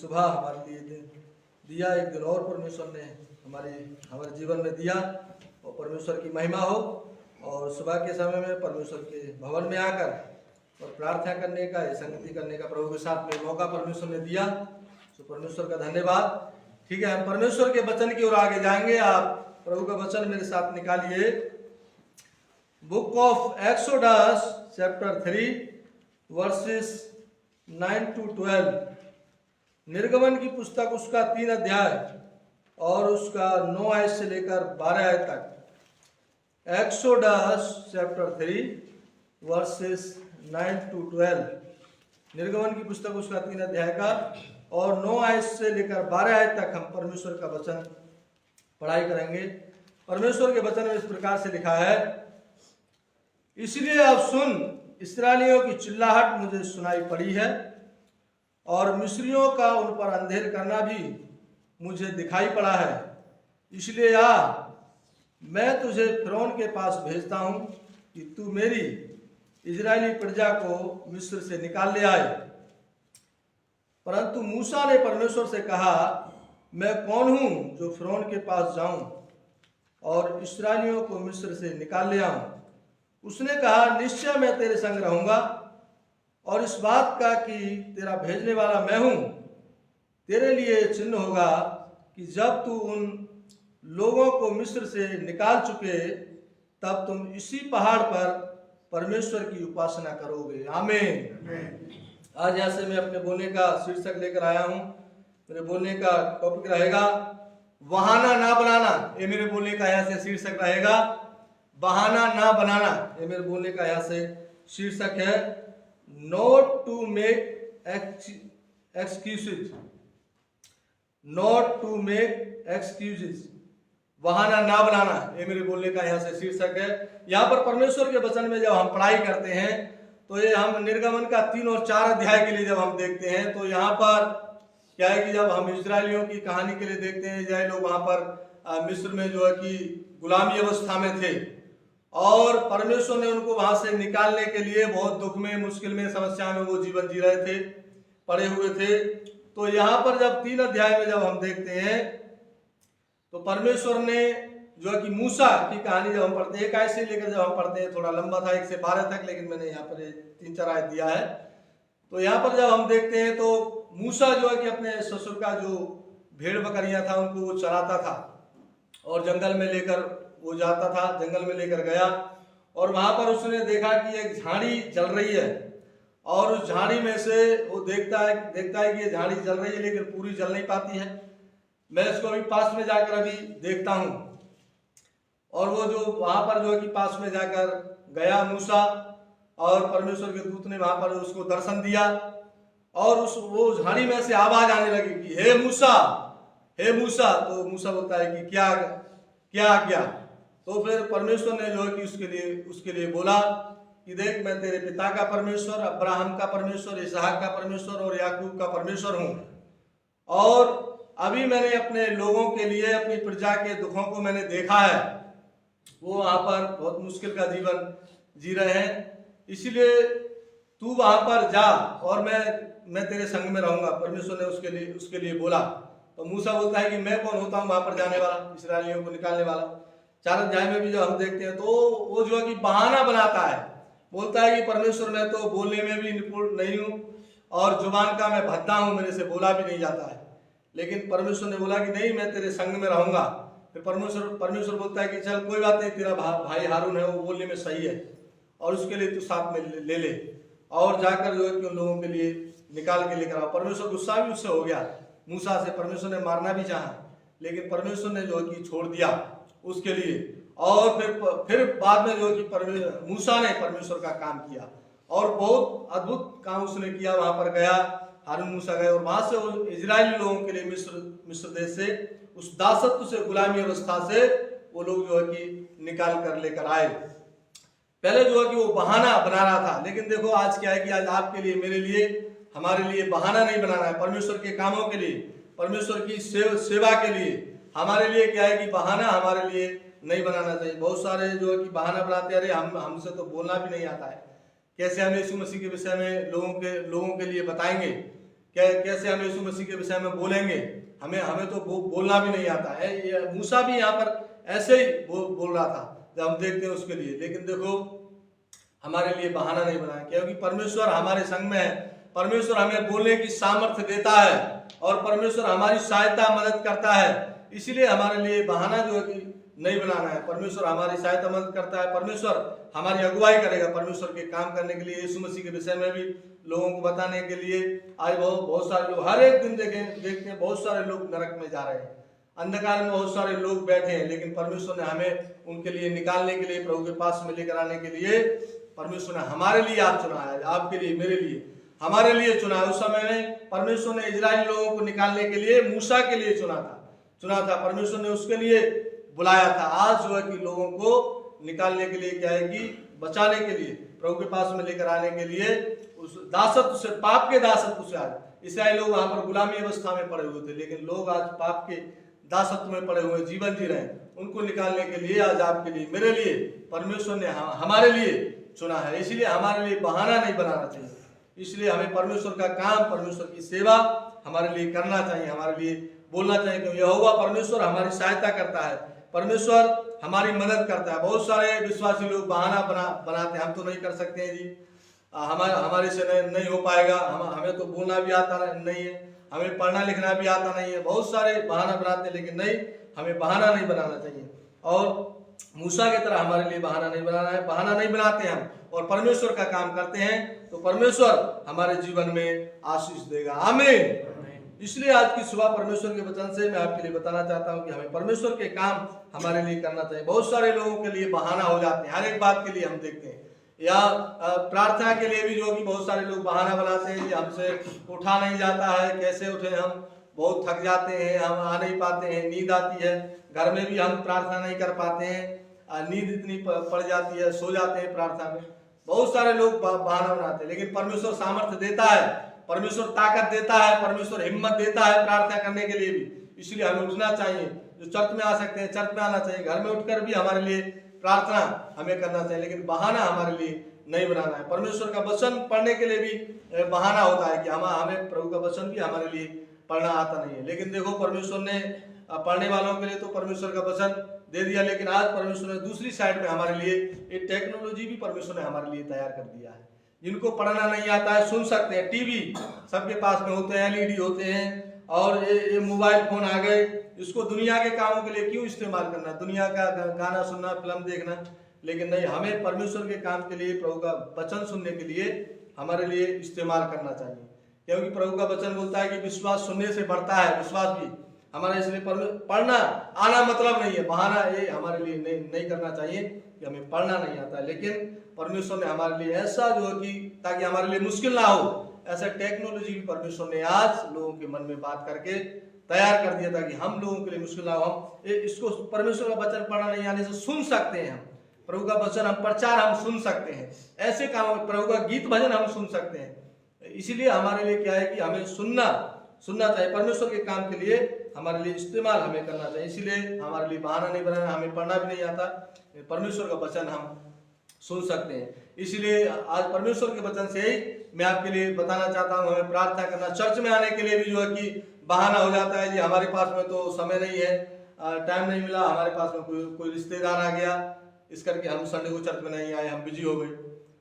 सुबह हमारे लिए दिया, एक दिन और परमेश्वर ने हमारे जीवन में दिया, और परमेश्वर की महिमा हो। और सुबह के समय में परमेश्वर के भवन में आकर और प्रार्थना करने का, संगति करने का प्रभु के साथ में मौका परमेश्वर ने दिया, तो परमेश्वर का धन्यवाद। ठीक है, हम परमेश्वर के वचन की ओर आगे जाएंगे। आप प्रभु का वचन मेरे साथ निकालिए, book of exodus chapter 3 versus 9 to 12। निर्गमन की पुस्तक उसका 3 अध्याय और उसका 9 आयत से लेकर 12 आयत तक। Exodus chapter 3 versus 9 to 12। निर्गमन की पुस्तक उसका 3 अध्याय का और 9 आयत से लेकर 12 आयत तक हम परमेश्वर का वचन पढ़ाई करेंगे। परमेश्वर के वचन में इस प्रकार से लिखा है, इसलिए अब सुन, इस्राएलियों की चिल्लाहट मुझे सुनाई पड़ी है और मिस्रियों का उन पर अंधेर करना भी मुझे दिखाई पड़ा है। इसलिए आ, मैं तुझे फिरौन के पास भेजता हूं कि तू मेरी इजरायली प्रजा को मिस्र से निकाल ले आए। परंतु मूसा ने परमेश्वर से कहा, मैं कौन हूं जो फिरौन के पास जाऊं और इस्राएलियों को मिस्र से निकाल ले आऊं। उसने कहा, निश्चय मैं तेरे संग रहूंगा और इस बात का कि तेरा भेजने वाला मैं हूं, तेरे लिए चिन्ह होगा कि जब तू उन लोगों को मिस्र से निकाल चुके तब तुम इसी पहाड़ पर परमेश्वर की उपासना करोगे। आमीन। आज यहाँ से मैं अपने बोलने का शीर्षक लेकर आया हूँ। मेरे बोलने का टॉपिक रहेगा बहाना ना बनाना। ये मेरे बोलने का यहाँ से शीर्षक रहेगा, बहाना ना बनाना। ये मेरे बोलने का यहाँ से शीर्षक है, not to make excuses. Not to make excuses, बहाना ना बनाना। ये मेरे बोलने का यहाँ से शीर्षक है। यहाँ पर परमेश्वर के वचन में जब हम पढ़ाई करते हैं तो ये हम निर्गमन का 3 और 4 अध्याय के लिए जब हम देखते हैं तो यहाँ पर क्या है कि जब हम इजरायलियों की कहानी के लिए देखते हैं, इजराइल लोग वहाँ पर मिस्र में जो है कि गुलामी अवस्था में थे और परमेश्वर ने उनको वहां से निकालने के लिए बहुत दुख में, मुश्किल में, समस्या में वो जीवन जी रहे थे, पड़े हुए थे। तो यहाँ पर जब 3 अध्याय में जब हम देखते हैं तो परमेश्वर ने जो है कि मूसा की कहानी जब हम पढ़ते हैं, एक ऐसे लेकर जब हम पढ़ते हैं, थोड़ा लंबा था 1 से 12 तक, लेकिन मैंने यहाँ पर 3-4 आयत दिया है। तो यहाँ पर जब हम देखते हैं तो मूसा जो है कि अपने ससुर का जो भेड़ बकरियां था उनको वो चराता था और जंगल में लेकर वो जाता था, जंगल में लेकर गया और वहां पर उसने देखा कि एक झाड़ी जल रही है और उस झाड़ी में से वो देखता है कि ये झाड़ी जल रही है लेकिन पूरी जल नहीं पाती है। मैं इसको अभी पास में जाकर अभी देखता हूं और वो जो वहां पर जो है कि पास में जाकर गया मूसा और परमेश्वर के दूत ने वहां पर उसको दर्शन दिया और वो झाड़ी में से आवाज आने लगी कि हे मूसा, हे मूसा। तो मूसा बोलता है कि क्या। तो फिर परमेश्वर ने जो है कि उसके लिए बोला कि देख, मैं तेरे पिता का परमेश्वर, अब्राहम का परमेश्वर, इसहाक का परमेश्वर और याकूब का परमेश्वर हूं और अभी मैंने अपने लोगों के लिए, अपनी प्रजा के दुखों को मैंने देखा है। वो वहां पर बहुत मुश्किल का जीवन जी रहे हैं, इसलिए तू वहां पर जा और मैं तेरे संग में रहूंगा। परमेश्वर ने उसके लिए बोला। तो मूसा बोलता है कि मैं कौन होता हूं वहां पर जाने वाला, इस्राएलियों को निकालने वाला। 4 अध्याय में भी जो हम देखते हैं तो वो जो है कि बहाना बनाता है, बोलता है कि परमेश्वर मैं तो बोलने में भी निपुण नहीं हूं और जुबान का मैं भद्दा हूं, मेरे से बोला भी नहीं जाता है। लेकिन परमेश्वर ने बोला कि नहीं, मैं तेरे संग में रहूंगा। फिर परमेश्वर बोलता है कि चल कोई बात नहीं, तेरा भाई हारून है, वो बोलने में सही है और उसके लिए तू साथ में ले और जाकर जो है कि उन लोगों के लिए निकाल के लेकर आओ। परमेश्वर गुस्सा भी उससे हो गया मूसा से, परमेश्वर ने मारना भी चाहा लेकिन परमेश्वर ने जो है कि छोड़ दिया उसके लिए। और फिर बाद में जो है कि मूसा ने परमेश्वर का काम किया और बहुत अद्भुत काम उसने किया। वहां पर गया, हारून मूसा गए और वहां से वो इजरायली लोगों के लिए मिस्र देश से, उस दासत्व से, गुलामी अवस्था से वो लोग जो है कि निकाल कर लेकर आए। पहले जो है कि वो बहाना बना रहा था, लेकिन देखो आज क्या है कि आज आपके लिए, मेरे लिए, हमारे लिए बहाना नहीं बनाना है। परमेश्वर के कामों के लिए, परमेश्वर की सेवा के लिए हमारे लिए क्या है कि बहाना हमारे लिए नहीं बनाना चाहिए। बहुत सारे जो है कि बहाना बनाते, अरे हमसे तो बोलना भी नहीं आता है, कैसे हम यीशु मसीह के विषय में लोगों के लिए बताएंगे। कैसे हम यीशु मसीह के विषय में बोलेंगे, हमें तो बोलना भी नहीं आता है। ये मूसा भी यहाँ पर ऐसे ही बोल रहा था जब हम देखते हैं उसके लिए। लेकिन देखो हमारे लिए बहाना नहीं बनाया, क्योंकि परमेश्वर हमारे संग में है, परमेश्वर हमें बोलने की सामर्थ्य देता है और परमेश्वर हमारी सहायता मदद करता है। इसीलिए हमारे लिए बहाना जो है कि नहीं बनाना है। परमेश्वर हमारी सहायता मदद करता है, परमेश्वर हमारी अगुवाई करेगा परमेश्वर के काम करने के लिए। यीशु मसीह के विषय में भी लोगों को बताने के लिए आज बहुत सारे लोग हर एक दिन देखते हैं, बहुत सारे लोग नरक में जा रहे हैं, अंधकार में बहुत सारे लोग बैठे हैं। लेकिन परमेश्वर ने हमें उनके लिए निकालने के लिए, प्रभु के पास में लेकर आने के लिए परमेश्वर ने हमारे लिए आज चुना है, आपके लिए, मेरे लिए, हमारे लिए चुना है। उस समय में परमेश्वर ने इजरायली लोगों को निकालने के लिए मूसा के लिए चुना था, परमेश्वर ने उसके लिए बुलाया था। आज जो है कि लोगों को निकालने के लिए, क्या है कि बचाने के लिए, प्रभु के पास में लेकर आने के लिए, उस दासत्व से, पाप के दासत्व से। आज इसराइली लोग वहां पर गुलामी अवस्था में पड़े हुए थे, लेकिन लोग आज पाप के दासत्व में पड़े हुए जीवन जी रहे हैं। उनको निकालने के लिए आज आपके लिए, मेरे लिए परमेश्वर ने हमारे लिए चुना है। इसलिए हमारे लिए बहाना नहीं बनाना चाहिए। इसलिए हमें परमेश्वर का काम, परमेश्वर की सेवा हमारे लिए करना चाहिए, हमारे लिए बोलना चाहिए, क्योंकि यहोवा परमेश्वर हमारी सहायता करता है, परमेश्वर हमारी मदद करता है। बहुत सारे विश्वासी लोग बहाना बनाते हैं, हम तो नहीं कर सकते हैं जी, हमारे से नहीं हो पाएगा, हमें तो बोलना भी आता नहीं है, हमें पढ़ना लिखना भी आता नहीं है। बहुत सारे बहाना बनाते हैं, लेकिन नहीं, हमें बहाना नहीं बनाना चाहिए। और मूसा की तरह हमारे लिए बहाना नहीं बनाना है। बहाना नहीं बनाते हम और परमेश्वर का काम करते हैं तो परमेश्वर हमारे जीवन में आशीष देगा। आमीन। इसलिए आज की सुबह परमेश्वर के वचन से मैं आपके लिए बताना चाहता हूं कि हमें परमेश्वर के काम हमारे लिए करना चाहिए। बहुत सारे लोगों के लिए बहाना हो जाते हैं, हर एक बात के लिए हम देखते हैं, या प्रार्थना के लिए भी जो कि बहुत सारे लोग बहाना बनाते हैं, हमसे उठा नहीं जाता है, कैसे उठे, हम बहुत थक जाते हैं, हम आ नहीं पाते हैं, नींद आती है, घर में भी हम प्रार्थना नहीं कर पाते हैं, नींद इतनी पड़ जाती है, सो जाते हैं प्रार्थना में। बहुत सारे लोग बहाना बनाते हैं, लेकिन परमेश्वर सामर्थ्य देता है, परमेश्वर ताकत देता है, परमेश्वर हिम्मत देता है प्रार्थना करने के लिए भी। इसलिए हमें उठना चाहिए। जो चर्च में आ सकते हैं चर्च में आना चाहिए, घर में उठकर भी हमारे लिए प्रार्थना हमें करना चाहिए, लेकिन बहाना हमारे लिए नहीं बनाना है। परमेश्वर का वचन पढ़ने के लिए भी बहाना होता है कि हमें प्रभु का वचन भी हमारे लिए पढ़ना आता नहीं है। लेकिन देखो परमेश्वर ने पढ़ने वालों के लिए तो परमेश्वर का वचन दे दिया, लेकिन आज परमेश्वर ने दूसरी साइड में हमारे लिए एक टेक्नोलॉजी भी परमेश्वर ने हमारे लिए तैयार कर दिया है। जिनको पढ़ना नहीं आता है सुन सकते हैं, टीवी सबके पास में होते हैं, एलईडी होते हैं, और ये मोबाइल फोन आ गए। इसको दुनिया के कामों के लिए क्यों इस्तेमाल करना, दुनिया का गाना सुनना, फिल्म देखना, लेकिन नहीं, हमें परमेश्वर के काम के लिए, प्रभु का वचन सुनने के लिए हमारे लिए इस्तेमाल करना चाहिए। क्योंकि प्रभु का वचन बोलता है कि विश्वास सुनने से बढ़ता है, विश्वास भी हमारा। इसलिए पढ़ना आना मतलब नहीं है, बहाना ये हमारे लिए नहीं करना चाहिए कि हमें पढ़ना नहीं आता है। लेकिन परमेश्वर ने हमारे लिए ऐसा जो है कि ताकि हमारे लिए मुश्किल ना हो, ऐसा टेक्नोलॉजी भी परमेश्वर ने आज लोगों के मन में बात करके तैयार कर दिया, ताकि हम लोगों के लिए मुश्किल ना हो। हम इसको परमेश्वर का वचन पढ़ना नहीं आने से सुन सकते हैं, हम प्रभु का वचन, हम प्रचार हम सुन सकते हैं, ऐसे काम, प्रभु का गीत भजन हम सुन सकते हैं। इसीलिए हमारे लिए क्या है कि हमें सुनना चाहिए, परमेश्वर के काम के लिए हमारे लिए इस्तेमाल हमें करना चाहिए। इसीलिए हमारे लिए बहाना नहीं बनाना, हमें पढ़ना भी नहीं आता, परमेश्वर का वचन हम सुन सकते हैं। इसलिए आज परमेश्वर के वचन से ही मैं आपके लिए बताना चाहता हूँ, हमें प्रार्थना करना। चर्च में आने के लिए भी जो है कि बहाना हो जाता है, जी हमारे पास में तो समय नहीं है, टाइम नहीं मिला, हमारे पास में कोई रिश्तेदार आ गया, इस करके हम संडे को चर्च में नहीं आए, हम बिजी हो गए,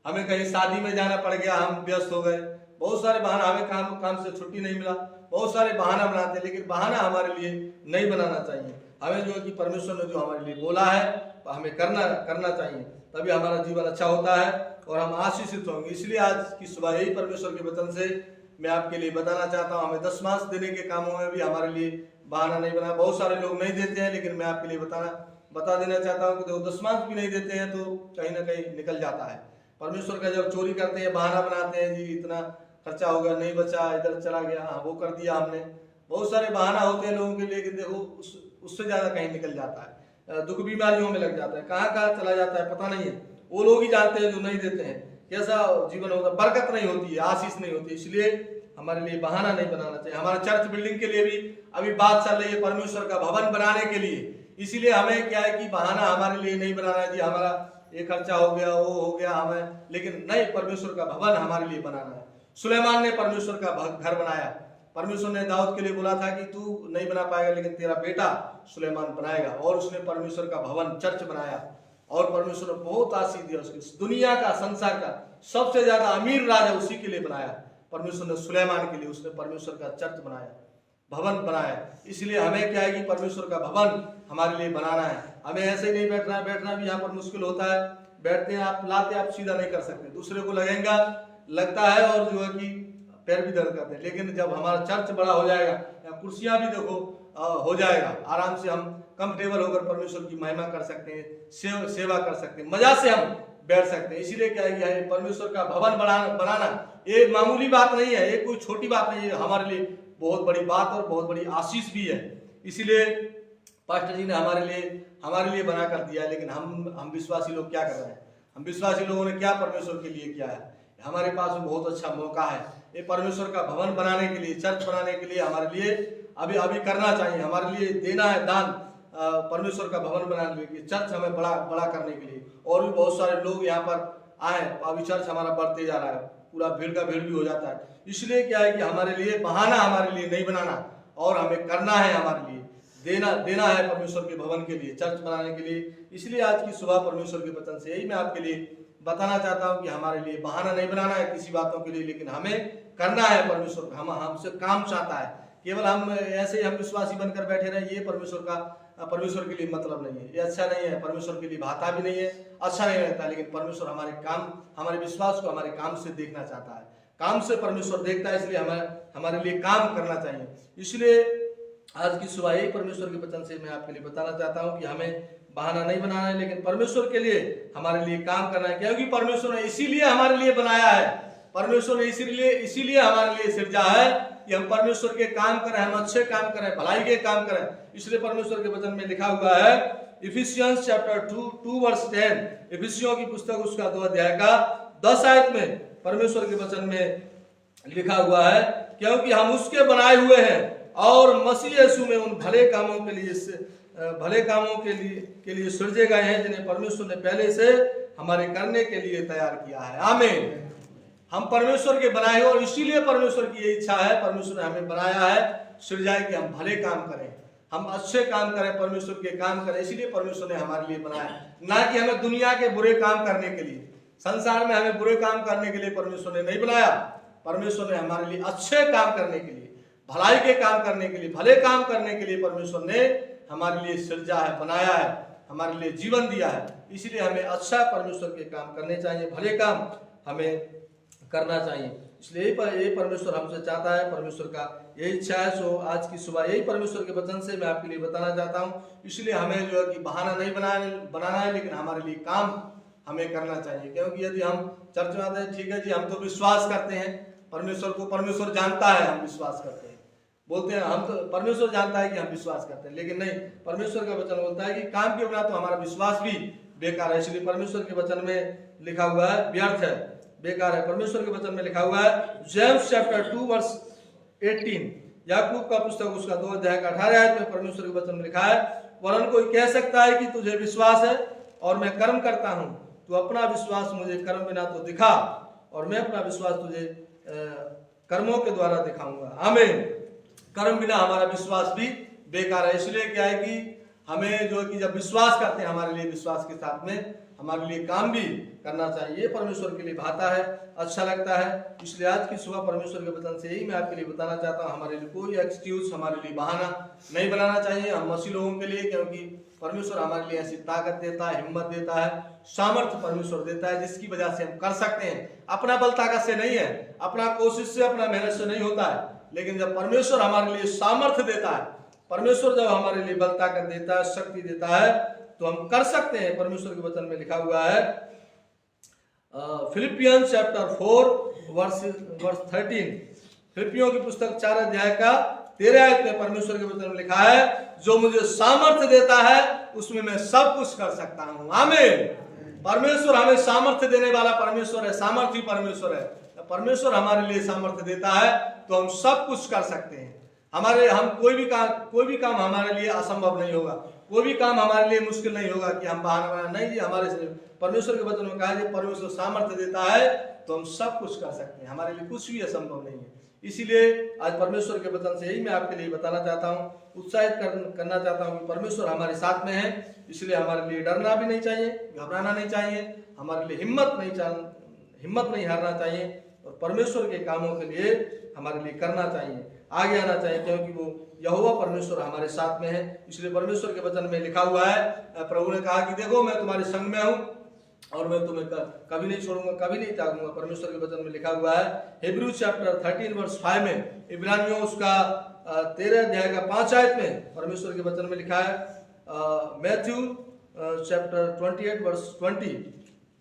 हमें कहीं शादी में जाना पड़ गया, हम व्यस्त हो गए। बहुत सारे बहाना, हमें काम से छुट्टी नहीं मिला, बहुत सारे बहाना बनाते हैं, लेकिन बहाना हमारे लिए नहीं बनाना चाहिए। हमें जो है कि परमेश्वर ने जो हमारे लिए बोला है हमें करना चाहिए, तभी हमारा जीवन अच्छा होता है और हम आशीषित होंगे। इसलिए आज की सुबह यही परमेश्वर के वचन से मैं आपके लिए बताना चाहता हूँ, हमें दशमांश देने के कामों में भी हमारे लिए बहाना नहीं बना। बहुत सारे लोग नहीं देते हैं, लेकिन मैं आपके लिए बता देना चाहता हूँ कि देखो दशमांश भी नहीं देते हैं तो कहीं ना कहीं निकल जाता है। परमेश्वर का जब चोरी करते हैं, बहाना बनाते हैं, जी इतना खर्चा हो गया, नहीं बचा, इधर चला गया, हाँ वो कर दिया हमने, बहुत सारे बहाना होते हैं लोगों के लिए, लेकिन देखो उससे ज्यादा कहीं निकल जाता है, दुख बीमारियों में लग जाता है, कहाँ चला जाता है पता नहीं है। वो लोग ही जानते हैं जो नहीं देते हैं, कैसा जीवन होता है, बरकत नहीं होती है, आशीष नहीं होती। इसलिए हमारे लिए बहाना नहीं बनाना चाहिए। हमारे चर्च बिल्डिंग के लिए भी अभी बात चल रही है परमेश्वर का भवन बनाने के लिए, इसीलिए हमें क्या है कि बहाना हमारे लिए नहीं बनाना है, जी हमारा ये खर्चा हो गया, वो हो गया, हमें, लेकिन नहीं, परमेश्वर का भवन हमारे लिए बनाना है, सुलेमान ने परमेश्वर का घर बनाया। परमेश्वर ने दाऊद के लिए बोला था कि तू नहीं बना पाएगा, लेकिन तेरा बेटा सुलेमान बनाएगा, और उसने परमेश्वर का भवन चर्च बनाया, और परमेश्वर ने बहुत आशीष दिया उसके। दुनिया का, संसार का सबसे ज्यादा अमीर राजा उसी के लिए बनाया परमेश्वर ने, सुलेमान के लिए उसने परमेश्वर का चर्च बनाया, भवन बनाया। इसलिए हमें क्या है कि परमेश्वर का भवन हमारे लिए बनाना है। हमें ऐसे ही नहीं बैठना, बैठना भी यहाँ पर मुश्किल होता है। बैठते हैं आप, लाते आप सीधा नहीं कर सकते, दूसरे को लगता है, और जो है कि पैर भी दर्द करते हैं। लेकिन जब हमारा चर्च बड़ा हो जाएगा, या कुर्सियां भी देखो हो जाएगा, आराम से हम कंफर्टेबल होकर परमेश्वर की महिमा कर सकते हैं, सेवा कर सकते हैं, मजा से हम बैठ सकते हैं। इसीलिए क्या है कि परमेश्वर का भवन बनाना ये मामूली बात नहीं है, ये कोई छोटी बात नहीं है, हमारे लिए बहुत बड़ी बात और बहुत बड़ी आशीष भी है। इसीलिए पास्टर जी ने हमारे लिए बना कर दिया है। लेकिन हम विश्वासी लोग क्या कर रहे हैं? हम विश्वासी लोगों ने क्या परमेश्वर के लिए किया है? हमारे पास में बहुत अच्छा मौका है ये परमेश्वर का भवन बनाने के लिए, चर्च बनाने के लिए हमारे लिए अभी करना चाहिए। हमारे लिए देना है दान परमेश्वर का भवन बनाने के लिए, चर्च हमें बड़ा करने के लिए। और भी बहुत सारे लोग यहाँ पर आए, अभी चर्च हमारा बढ़ते जा रहा है, पूरा भीड़ का भीड़ भी हो जाता है। इसलिए क्या है कि हमारे लिए बहाना हमारे लिए नहीं बनाना, और हमें करना है, हमारे लिए देना है परमेश्वर के भवन के लिए, चर्च बनाने के लिए। इसलिए आज की सुबह परमेश्वर के वचन से यही मैं आपके लिए बताना चाहता हूं कि हमारे लिए बहाना नहीं बनाना है किसी बातों के लिए, लेकिन हमें करना है। परमेश्वर हमसे काम चाहता है। केवल हम ऐसे ही हम विश्वासी बनकर बैठे रहे, ये परमेश्वर के लिए मतलब नहीं है, ये अच्छा नहीं है, परमेश्वर के लिए भाता भी नहीं है, अच्छा नहीं लगता। लेकिन परमेश्वर हमारे विश्वास को हमारे काम से देखना चाहता है। काम से परमेश्वर देखता है, इसलिए हमारे लिए काम करना चाहिए। इसलिए आज की सुबह यही परमेश्वर के वचन से मैं आपके लिए बताना चाहता हूं कि हमें बहाना नहीं बनाना है, लेकिन परमेश्वर के लिए हमारे लिए काम करना है। क्योंकि परमेश्वर ने इसीलिए हमारे लिए बनाया है, परमेश्वर ने इसीलिए हमारे लिए सिरजा है कि हम परमेश्वर के काम करें, हम अच्छे काम करें, भलाई के काम करें। इसलिए परमेश्वर के वचन में लिखा हुआ है, इफिसियंस चैप्टर 2 वर्स 10, इफिसियों की पुस्तक उसका 2 अध्याय का 10 आयत में परमेश्वर के वचन में लिखा हुआ है, क्योंकि हम उसके बनाए हुए हैं और मसीह यीशु में उन भले कामों के लिए सृजे गए हैं जिन्हें परमेश्वर ने पहले से हमारे करने के लिए तैयार किया है। आमीन। हम परमेश्वर के बनाए और इसीलिए परमेश्वर की ये इच्छा है, परमेश्वर ने हमें बनाया है, सृजाए कि हम भले काम करें, हम अच्छे काम करें, परमेश्वर के काम करें। इसलिए परमेश्वर ने हमारे लिए बनाया, ना कि हमें दुनिया के बुरे काम करने के लिए। संसार में हमें बुरे काम करने के लिए परमेश्वर ने नहीं बनाया। परमेश्वर ने हमारे लिए अच्छे काम करने के लिए, भलाई के काम करने के लिए, भले काम करने के लिए परमेश्वर ने हमारे लिए सृजा है, बनाया है, हमारे लिए जीवन दिया है। इसलिए हमें अच्छा परमेश्वर के काम करने चाहिए, भले काम हमें करना चाहिए। इसलिए यही परमेश्वर हमसे चाहता है, परमेश्वर का यही इच्छा है। सो आज की सुबह यही परमेश्वर के वचन से मैं आपके लिए बताना चाहता हूँ। इसलिए हमें जो है कि बहाना नहीं बनाना है, लेकिन हमारे लिए काम हमें करना चाहिए। क्योंकि यदि हम चर्च में आते हैं, ठीक है जी, हम तो विश्वास करते हैं परमेश्वर को, परमेश्वर जानता है हम विश्वास करते हैं, बोलते हैं हम तो परमेश्वर जानता है कि हम विश्वास करते हैं, लेकिन नहीं, परमेश्वर का वचन बोलता है कि काम के बिना तो हमारा विश्वास भी बेकार है। इसलिए परमेश्वर के वचन में लिखा हुआ है, व्यर्थ है, बेकार है। परमेश्वर के वचन में लिखा हुआ है, जेम्स चैप्टर 2 वर्स 18, याकूब का पुस्तक उसका 2 अध्याय का 18 आयत में परमेश्वर के वचन में लिखा है, वरन कोई कह सकता है कि तुझे विश्वास है और मैं कर्म करता हूं, तू अपना विश्वास मुझे कर्म बिना तो दिखा, और मैं अपना विश्वास तुझे कर्मों के द्वारा दिखाऊंगा। आमीन। कर्म बिना हमारा विश्वास भी बेकार है। इसलिए क्या है कि हमें जो है कि जब विश्वास करते हैं, हमारे लिए विश्वास के साथ में हमारे लिए काम भी करना चाहिए। ये परमेश्वर के लिए भाता है, अच्छा लगता है। इसलिए आज की सुबह परमेश्वर के वचन से यही मैं आपके लिए बताना चाहता हूँ, हमारे लिए कोई एक्सक्यूज, हमारे लिए बहाना नहीं बनाना चाहिए हम मसीह लोगों के लिए। क्योंकि परमेश्वर हमारे लिए ऐसी ताकत देता है, हिम्मत देता है, सामर्थ्य परमेश्वर देता है, जिसकी वजह से हम कर सकते हैं। अपना बल ताकत से नहीं है, अपना कोशिश से, अपना मेहनत से नहीं होता है, लेकिन जब परमेश्वर हमारे लिए सामर्थ्य देता है, परमेश्वर जब हमारे लिए बल ताकत देता है, शक्ति देता है, तो हम कर सकते हैं। परमेश्वर के वचन में लिखा हुआ है, फिलिपियंस चैप्टर 4 वर्स 13, फिलिपियों की पुस्तक 4 अध्याय का 13 आयत में परमेश्वर के वचन में लिखा है, जो मुझे सामर्थ्य देता है उसमें मैं सब कुछ कर सकता हूं। आमीन। परमेश्वर हमें सामर्थ्य देने वाला परमेश्वर है, सामर्थ्य परमेश्वर है। परमेश्वर हमारे लिए सामर्थ्य देता है तो हम सब कुछ कर सकते हैं। हम कोई भी काम हमारे लिए असंभव नहीं होगा, कोई भी काम हमारे लिए मुश्किल नहीं होगा कि हम बहाना नहीं। हमारे परमेश्वर के वचन में कहा है, परमेश्वर सामर्थ्य देता है तो हम सब कुछ कर सकते हैं, हमारे लिए कुछ भी असंभव नहीं है। इसीलिए आज परमेश्वर के वचन से यही मैं आपके लिए बताना चाहता हूँ, उत्साहित करना चाहता हूँ कि परमेश्वर हमारे साथ में है। इसलिए हमारे लिए डरना भी नहीं चाहिए, घबराना नहीं चाहिए, हमारे लिए हिम्मत नहीं हारना चाहिए और परमेश्वर के कामों के लिए हमारे लिए करना चाहिए, आगे आना चाहिए, क्योंकि वो यहोवा परमेश्वर हमारे साथ में है। इसलिए परमेश्वर के वचन में लिखा हुआ है, प्रभु ने कहा कि देखो मैं तुम्हारे संग में हूँ और मैं तुम्हें कभी नहीं छोड़ूंगा, कभी नहीं त्यागूंगा। परमेश्वर के वचन में लिखा हुआ है हिब्रू चैप्टर 13 वर्स 5 में, इब्रानियों उसका 13 अध्याय का 5 आयत में परमेश्वर के वचन में लिखा है, मैथ्यू चैप्टर 28 वर्स 20,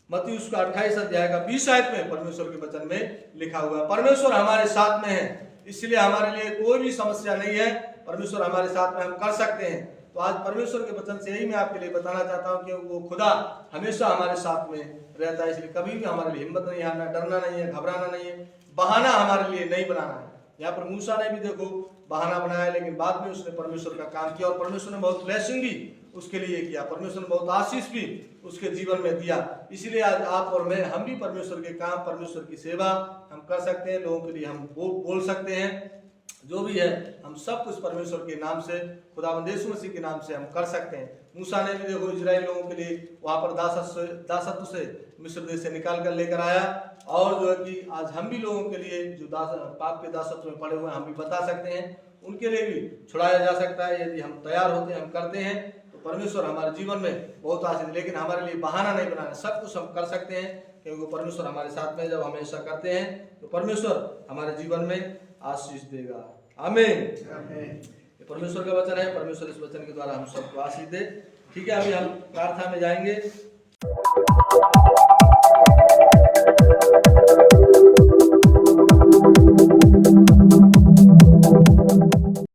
मत्ती उसका 28 अध्याय का 20 आयत में परमेश्वर के वचन में लिखा हुआ है परमेश्वर हमारे साथ में है। इसलिए हमारे लिए कोई भी समस्या नहीं है, परमेश्वर हमारे साथ में, हम कर सकते हैं। तो आज परमेश्वर के वचन से यही मैं आपके लिए बताना चाहता हूं कि वो खुदा हमेशा हमारे साथ में रहता है। इसलिए कभी भी हमारे लिए हिम्मत नहीं हारना, डरना नहीं है, घबराना नहीं है, बहाना हमारे लिए नहीं बनाना है। यहाँ पर मूसा ने भी देखो बहाना बनाया, लेकिन बाद में उसने परमेश्वर का काम किया और परमेश्वर ने बहुत ब्लेसिंग भी उसके लिए किया, परमेश्वर ने बहुत आशीष भी उसके जीवन में दिया। इसीलिए आज आप और मैं, हम भी परमेश्वर के काम, परमेश्वर की सेवा हम कर सकते हैं, लोगों के लिए हम बोल सकते हैं, जो भी है हम सब कुछ परमेश्वर के नाम से, खुदावंद यीशु मसीह के नाम से हम कर सकते हैं। मूसा ने भी देखो इजराइल लोगों के लिए वहां पर दासत्व से मिस्र देश से निकाल कर लेकर आया, और जो है कि आज हम भी लोगों के लिए जो पाप के दासत्व में पड़े हुए हैं, हम भी बता सकते हैं, उनके लिए भी छुड़ाया जा सकता है यदि हम तैयार होते हैं, हम करते हैं तो परमेश्वर हमारे जीवन में बहुत आशीष। लेकिन हमारे लिए बहाना नहीं बनाना, सब कुछ हम कर सकते हैं क्योंकि परमेश्वर हमारे साथ में। जब हम ऐसा करते हैं तो परमेश्वर हमारे जीवन में आशीष देगा। आमीन। ये परमेश्वर का वचन है, परमेश्वर इस वचन के द्वारा हम सबको आशीष दे। ठीक है, अभी हम प्रार्थना में जाएंगे।